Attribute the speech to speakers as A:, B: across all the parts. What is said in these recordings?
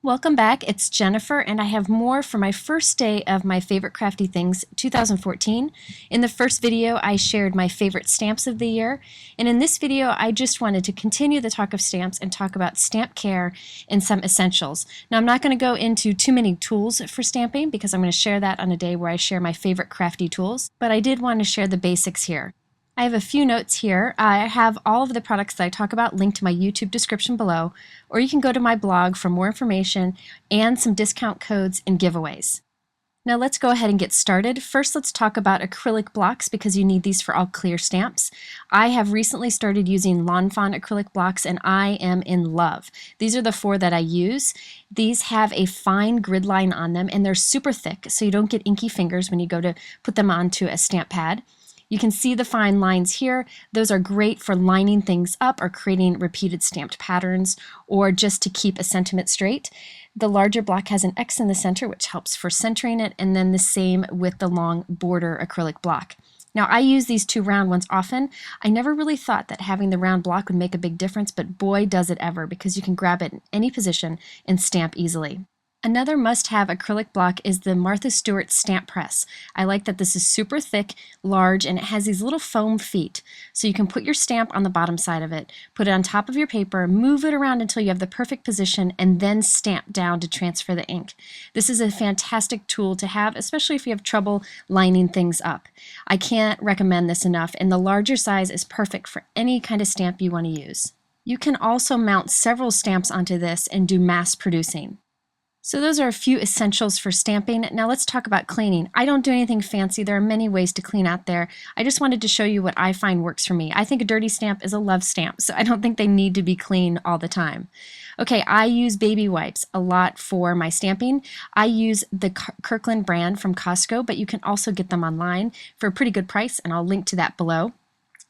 A: Welcome back, it's Jennifer, and I have more for my first day of my Favorite Crafty Things 2014. In the first video, I shared my favorite stamps of the year, and in this video, I just wanted to continue the talk of stamps and talk about stamp care and some essentials. Now, I'm not going to go into too many tools for stamping because I'm going to share that on a day where I share my favorite crafty tools, but I did want to share the basics here. I have a few notes here. I have all of the products that I talk about linked to my YouTube description below, or you can go to my blog for more information and some discount codes and giveaways. Now let's go ahead and get started. First, let's talk about acrylic blocks because you need these for all clear stamps. I have recently started using Lawn Fawn acrylic blocks and I am in love. These are the four that I use. These have a fine grid line on them and they're super thick so you don't get inky fingers when you go to put them onto a stamp pad. You can see the fine lines here. Those are great for lining things up or creating repeated stamped patterns or just to keep a sentiment straight. The larger block has an X in the center, which helps for centering it, and then the same with the long border acrylic block. Now, I use these two round ones often. I never really thought that having the round block would make a big difference, but boy does it ever, because you can grab it in any position and stamp easily. Another must-have acrylic block is the Martha Stewart stamp press. I like that this is super thick, large, and it has these little foam feet. So you can put your stamp on the bottom side of it, put it on top of your paper, move it around until you have the perfect position, and then stamp down to transfer the ink. This is a fantastic tool to have, especially if you have trouble lining things up. I can't recommend this enough, and the larger size is perfect for any kind of stamp you want to use. You can also mount several stamps onto this and do mass producing. So those are a few essentials for stamping. Now let's talk about cleaning. I don't do anything fancy. There are many ways to clean out there. I just wanted to show you what I find works for me. I think a dirty stamp is a love stamp, so I don't think they need to be clean all the time. Okay, I use baby wipes a lot for my stamping. I use the Kirkland brand from Costco, but you can also get them online for a pretty good price, and I'll link to that below.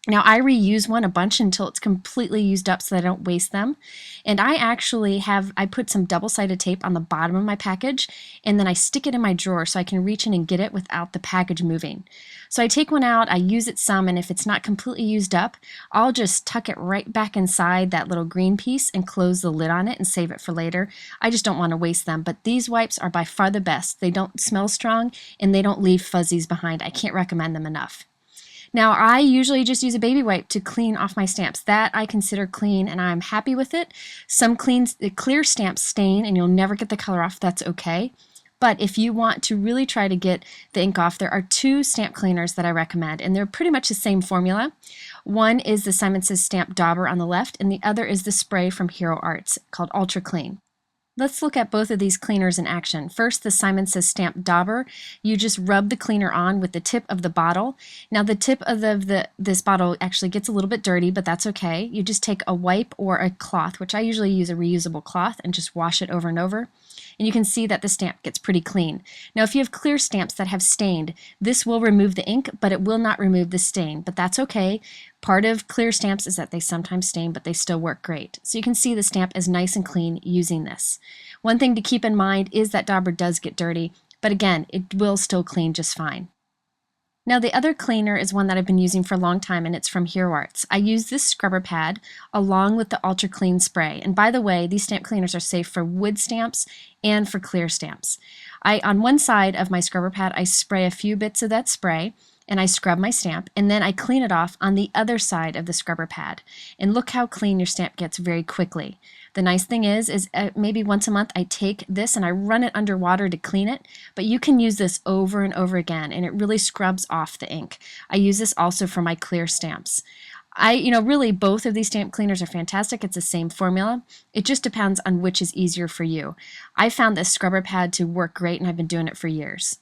A: Now I reuse one a bunch until it's completely used up so that I don't waste them. And I put some double-sided tape on the bottom of my package and then I stick it in my drawer so I can reach in and get it without the package moving. So I take one out, I use it some, and if it's not completely used up, I'll just tuck it right back inside that little green piece and close the lid on it and save it for later. I just don't want to waste them, but these wipes are by far the best. They don't smell strong and they don't leave fuzzies behind. I can't recommend them enough. Now, I usually just use a baby wipe to clean off my stamps. That I consider clean and I'm happy with it. Some clear stamps stain and you'll never get the color off. That's okay. But if you want to really try to get the ink off, there are two stamp cleaners that I recommend, and they're pretty much the same formula. One is the Simon Says Stamp Dauber on the left, and the other is the spray from Hero Arts called Ultra Clean. Let's look at both of these cleaners in action. First, the Simon Says Stamp Dauber. You just rub the cleaner on with the tip of the bottle. Now the tip of this bottle actually gets a little bit dirty, but that's okay. You just take a wipe or a cloth, which I usually use a reusable cloth, and just wash it over and over. And you can see that the stamp gets pretty clean. Now if you have clear stamps that have stained, this will remove the ink, but it will not remove the stain, but that's okay. Part of clear stamps is that they sometimes stain, but they still work great. So you can see the stamp is nice and clean using this. One thing to keep in mind is that dauber does get dirty, but again, it will still clean just fine. Now the other cleaner is one that I've been using for a long time, and it's from Hero Arts. I use this scrubber pad along with the Ultra Clean spray. And by the way, these stamp cleaners are safe for wood stamps and for clear stamps. On one side of my scrubber pad, I spray a few bits of that spray, and I scrub my stamp, and then I clean it off on the other side of the scrubber pad. And look how clean your stamp gets very quickly. The nice thing is maybe once a month I take this and I run it under water to clean it, but you can use this over and over again, and it really scrubs off the ink. I use this also for my clear stamps. Really both of these stamp cleaners are fantastic. It's the same formula. It just depends on which is easier for you. I found this scrubber pad to work great, and I've been doing it for years.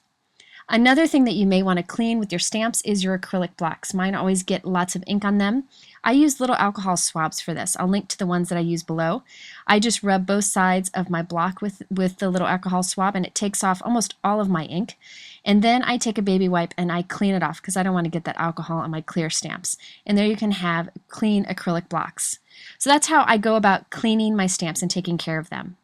A: Another thing that you may want to clean with your stamps is your acrylic blocks. Mine always get lots of ink on them. I use little alcohol swabs for this. I'll link to the ones that I use below. I just rub both sides of my block with the little alcohol swab, and it takes off almost all of my ink. And then I take a baby wipe and I clean it off because I don't want to get that alcohol on my clear stamps. And there you can have clean acrylic blocks. So that's how I go about cleaning my stamps and taking care of them.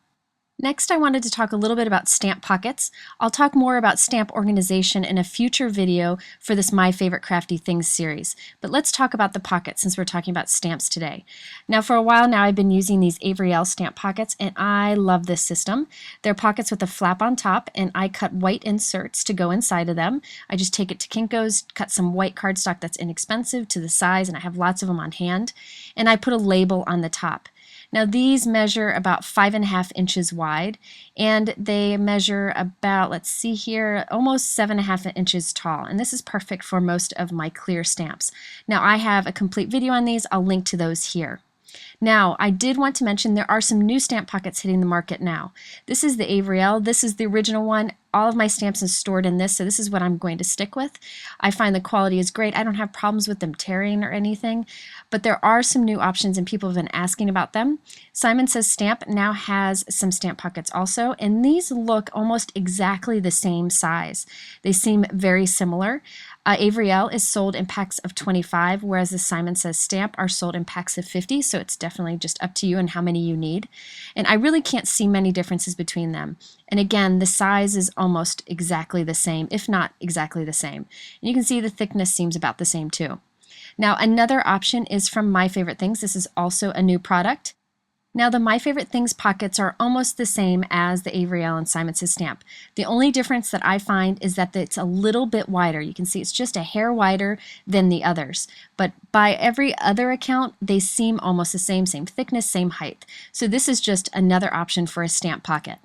A: Next, I wanted to talk a little bit about stamp pockets. I'll talk more about stamp organization in a future video for this My Favorite Crafty Things series. But let's talk about the pockets since we're talking about stamps today. Now, for a while now, I've been using these Avery Elle stamp pockets, and I love this system. They're pockets with a flap on top, and I cut white inserts to go inside of them. I just take it to Kinko's, cut some white cardstock that's inexpensive to the size, and I have lots of them on hand, and I put a label on the top. Now these measure about 5.5 inches wide, and they measure about, let's see here, almost 7.5 inches tall, and this is perfect for most of my clear stamps. Now I have a complete video on these. I'll link to those here. Now, I did want to mention there are some new stamp pockets hitting the market now. This is the Avery Elle. This is the original one. All of my stamps are stored in this, so this is what I'm going to stick with. I find the quality is great. I don't have problems with them tearing or anything, but there are some new options and people have been asking about them. Simon Says Stamp now has some stamp pockets also, and these look almost exactly the same size. They seem very similar. Avery Elle is sold in packs of 25, whereas the Simon Says Stamp are sold in packs of 50, so it's definitely just up to you and how many you need. And I really can't see many differences between them. And again, the size is almost exactly the same, if not exactly the same. And you can see the thickness seems about the same too. Now, another option is from My Favorite Things. This is also a new product. Now, the My Favorite Things pockets are almost the same as the Avery Elle and Simon Says Stamp. The only difference that I find is that it's a little bit wider. You can see it's just a hair wider than the others. But by every other account, they seem almost the same thickness, same height. So this is just another option for a stamp pocket.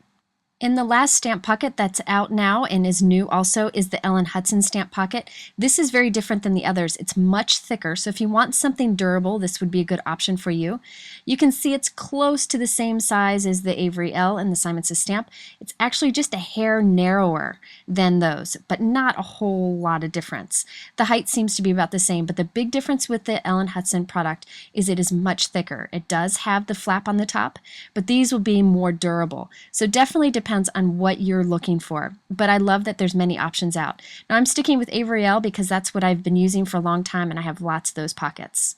A: And the last stamp pocket that's out now and is new also is the Ellen Hudson stamp pocket. This is very different than the others. It's much thicker, so if you want something durable, this would be a good option for you. You can see it's close to the same size as the Avery Elle and the Simon Says Stamp. It's actually just a hair narrower than those, but not a whole lot of difference. The height seems to be about the same, but the big difference with the Ellen Hudson product is it is much thicker. It does have the flap on the top, but these will be more durable. So definitely depends on what you're looking for, but I love that there's many options out. Now I'm sticking with Avery Elle because that's what I've been using for a long time and I have lots of those pockets.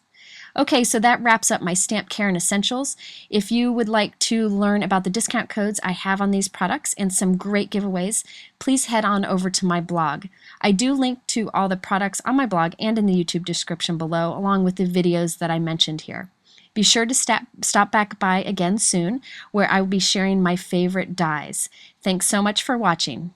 A: Okay, so that wraps up my Stamp Care and Essentials. If you would like to learn about the discount codes I have on these products and some great giveaways, please head on over to my blog. I do link to all the products on my blog and in the YouTube description below, along with the videos that I mentioned here. Be sure to stop back by again soon, where I will be sharing my favorite dies. Thanks so much for watching.